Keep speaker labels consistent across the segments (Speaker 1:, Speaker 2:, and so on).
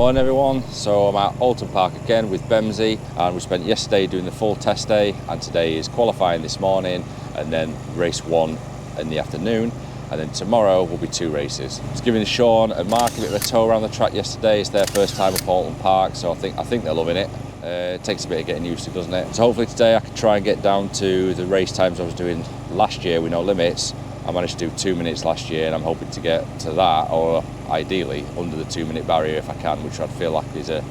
Speaker 1: Morning everyone, so I'm at Oulton Park again with Bemsee, and we spent yesterday doing the full test day, and today is qualifying this morning and then race 1 in the afternoon, and then tomorrow will be 2 races. Just giving Sean and Mark a bit of a tow around the track yesterday. It's their first time up Oulton Park, so I think they're loving it. It takes a bit of getting used to, doesn't it? So hopefully today I can try and get down to the race times I was doing last year with no limits. I managed to do 2 minutes last year, and I'm hoping to get to that, or ideally under the 2 minute barrier if I can, which I'd feel like is a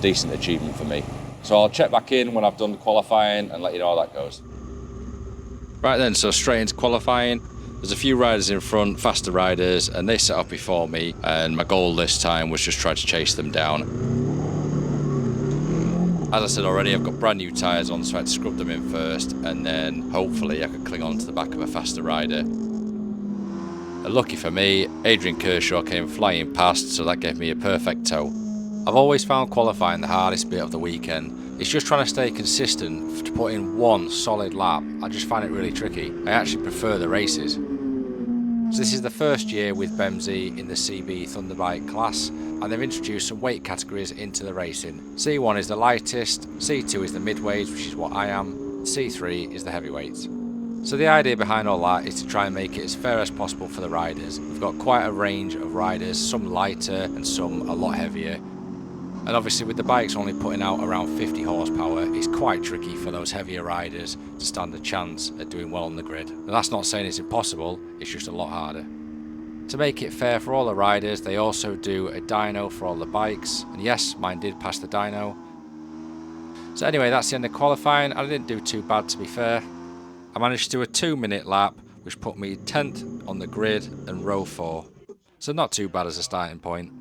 Speaker 1: decent achievement for me. So I'll check back in when I've done the qualifying and let you know how that goes. Right then, so straight into qualifying. There's a few riders in front, faster riders, and they set up before me, and my goal this time was just try to chase them down. As I said already, I've got brand new tyres on, so I had to scrub them in first, and then hopefully I could cling on to the back of a faster rider. And lucky for me, Adrian Kershaw came flying past, so that gave me a perfect tow. I've always found qualifying the hardest bit of the weekend. It's just trying to stay consistent to put in one solid lap. I just find it really tricky. I actually prefer the races. So this is the first year with Bemsee in the CB Thunderbike class, and they've introduced some weight categories into the racing. C1 is the lightest, C2 is the midweights, which is what I am, C3 is the heavyweights. So the idea behind all that is to try and make it as fair as possible for the riders. We've got quite a range of riders, some lighter and some a lot heavier. And obviously with the bikes only putting out around 50 horsepower, it's quite tricky for those heavier riders to stand a chance at doing well on the grid. And that's not saying it's impossible, it's just a lot harder. To make it fair for all the riders, they also do a dyno for all the bikes. And yes, mine did pass the dyno. So anyway, that's the end of qualifying. I didn't do too bad, to be fair. I managed to do a 2 minute lap, which put me 10th on the grid and row 4. So not too bad as a starting point.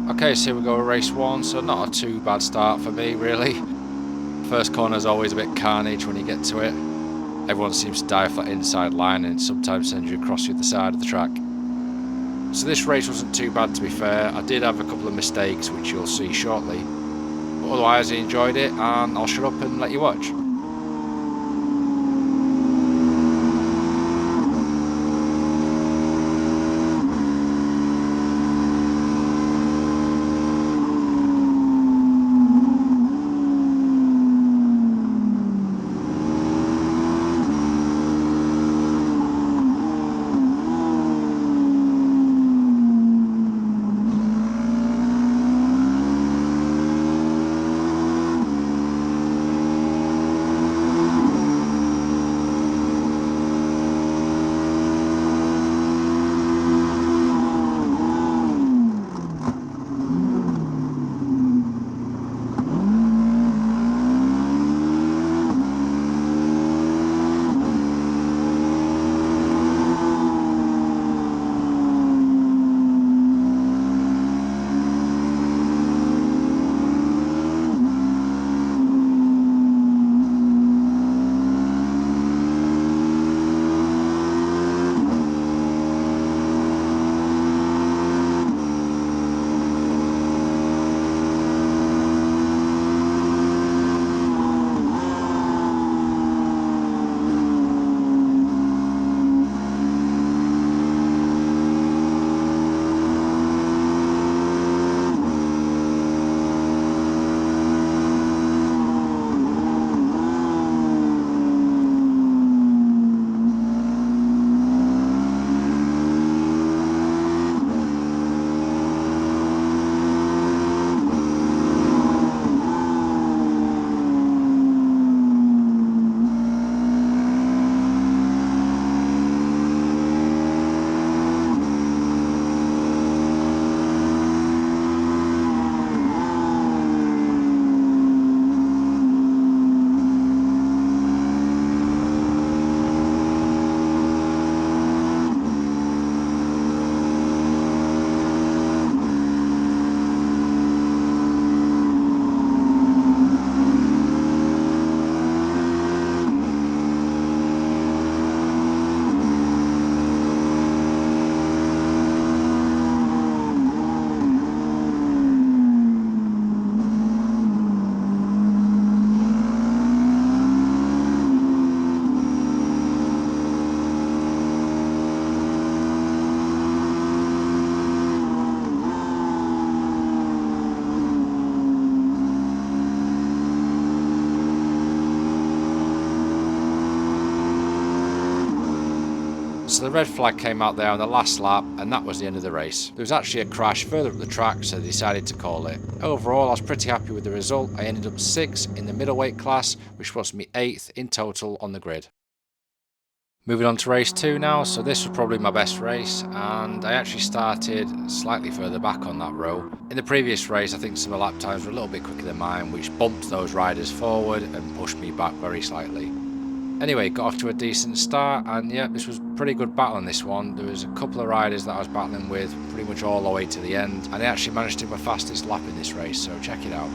Speaker 1: Okay, so here we go, race 1, so not a too bad start for me really. First corner is always a bit carnage when you get to it. Everyone seems to dive for that inside line and sometimes sends you across the other side of the track. So this race wasn't too bad, to be fair. I did have a couple of mistakes which you'll see shortly, but otherwise I enjoyed it, and I'll shut up and let you watch. So the red flag came out there on the last lap, and that was the end of the race. There was actually a crash further up the track, so they decided to call it. Overall, I was pretty happy with the result. I ended up 6th in the middleweight class, which was me 8th in total on the grid. Moving on to race 2 now, so this was probably my best race, and I actually started slightly further back on that row. In the previous race, I think some of the lap times were a little bit quicker than mine, which bumped those riders forward and pushed me back very slightly. Anyway, got off to a decent start, and yeah, this was a pretty good battle on this one. There was a couple of riders that I was battling with pretty much all the way to the end, and I actually managed to do my fastest lap in this race, so check it out.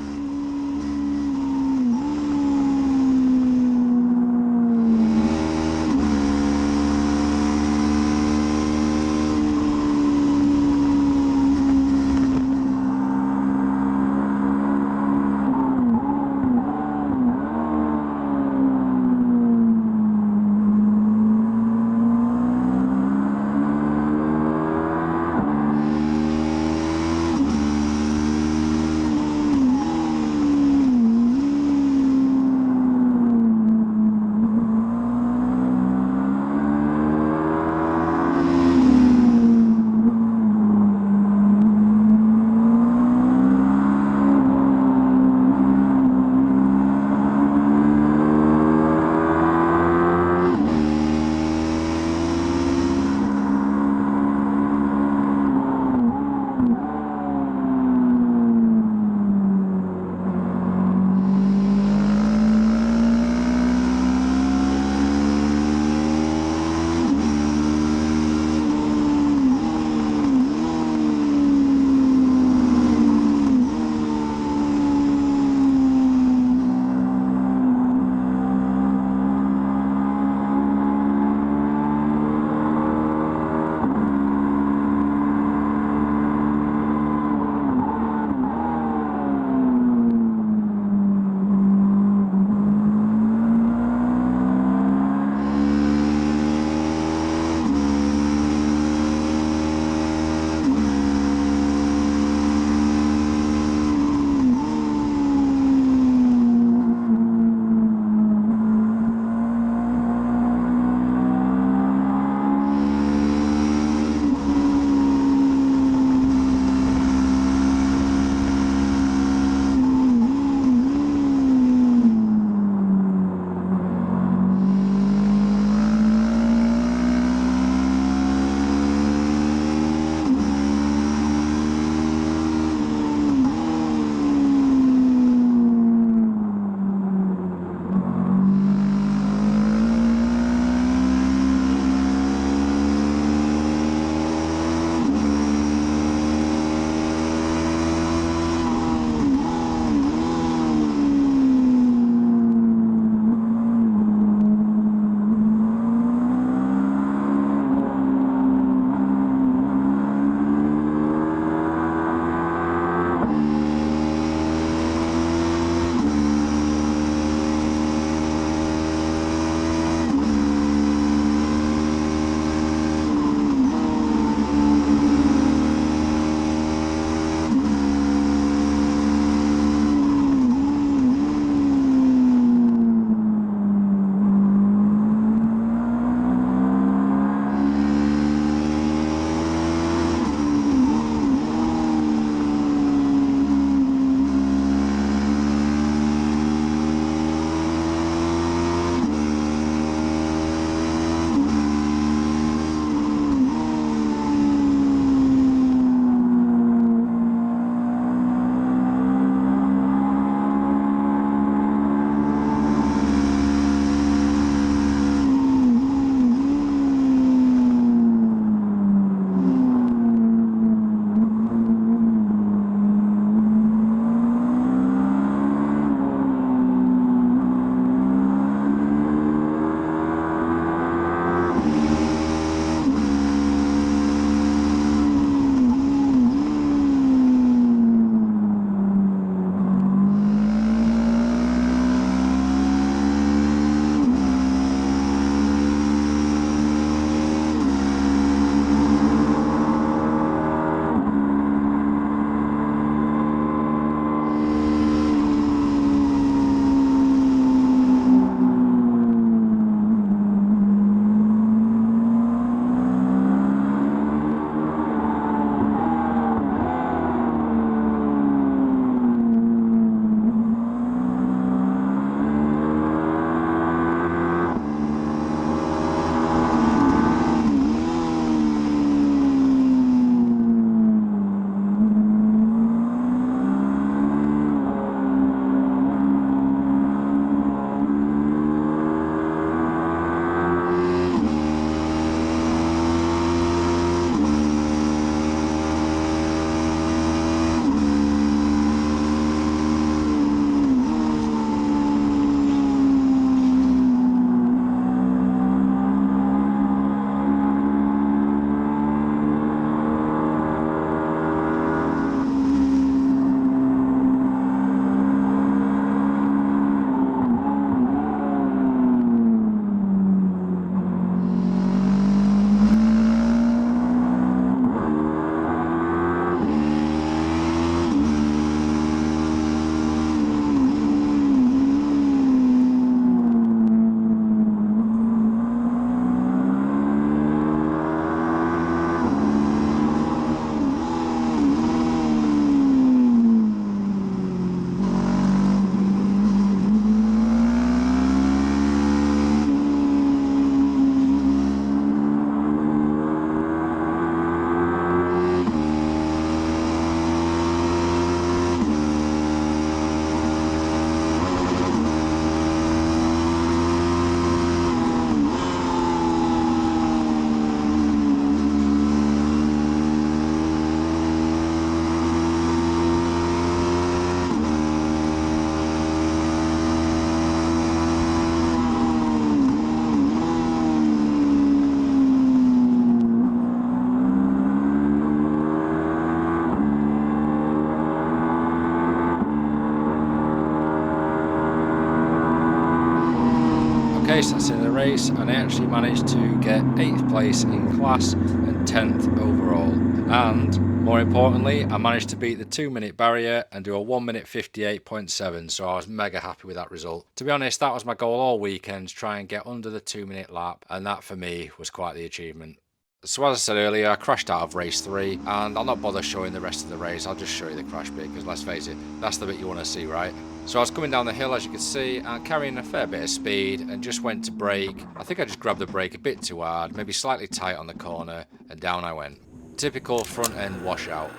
Speaker 1: Okay, so that's the end of the race, and I actually managed to get 8th place in class and 10th overall. And more importantly, I managed to beat the 2-minute barrier and do a 1 minute 58.7, so I was mega happy with that result. To be honest, that was my goal all weekend, to try and get under the 2-minute lap, and that for me was quite the achievement. So as I said earlier, I crashed out of race 3, and I'll not bother showing the rest of the race. I'll just show you the crash bit, because let's face it, that's the bit you want to see, right? So I was coming down the hill, as you can see, and carrying a fair bit of speed, and just went to brake. I think I just grabbed the brake a bit too hard, maybe slightly tight on the corner, and down I went. Typical front end washout.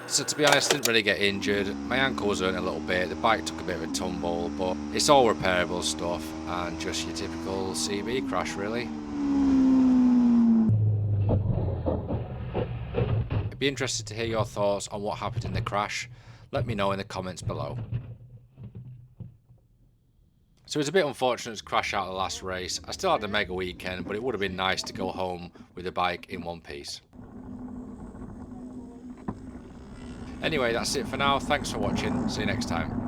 Speaker 1: So to be honest, I didn't really get injured. My ankle was hurting a little bit, the bike took a bit of a tumble, but it's all repairable stuff, and just your typical CB crash, really. Be interested to hear your thoughts on what happened in the crash. Let me know in the comments below. So it's a bit unfortunate to crash out of the last race. I still had a mega weekend, but it would have been nice to go home with the bike in one piece. Anyway, that's it for now. Thanks for watching. See you next time.